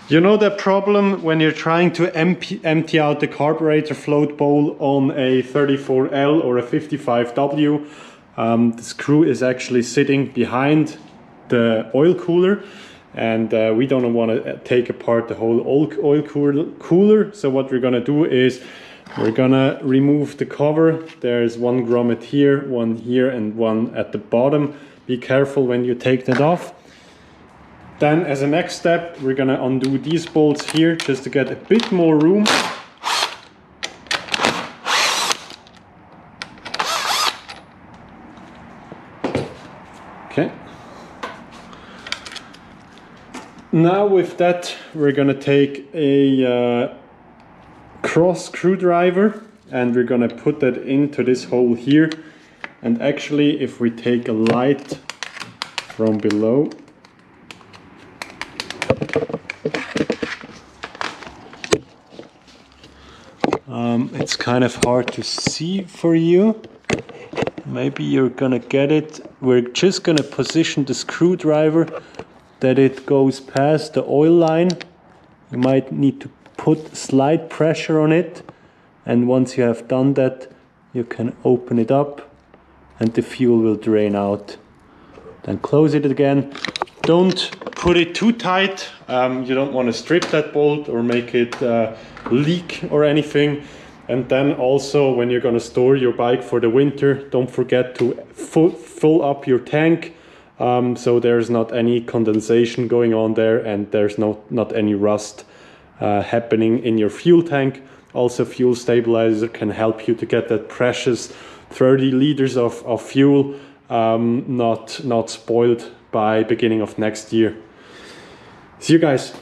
You know that problem when you're trying to empty out the carburetor float bowl on a 34L or a 55W? The screw is actually sitting behind the oil cooler, and we don't want to take apart the whole oil cooler. So what we're going to do is we're going to remove the cover. There's one grommet here, one here, and one at the bottom. Be careful when you take that off. Then as a next step, we're going to undo these bolts here just to get a bit more room. Okay. Now with that, we're going to take a cross screwdriver and we're going to put that into this hole here. And actually, if we take a light from below, it's kind of hard to see for you. Maybe you're gonna get it. We're just gonna position the screwdriver that it goes past the oil line. You might need to put slight pressure on it, and once you have done that, you can open it up and the fuel will drain out. Then close it again. Don't put it too tight. You don't want to strip that bolt or make it leak or anything. And then also when you're going to store your bike for the winter, don't forget to fill up your tank, so there's not any condensation going on there and there's not any rust happening in your fuel tank. Also, fuel stabilizer can help you to get that precious 30 liters of fuel not spoiled by beginning of next year. See you guys.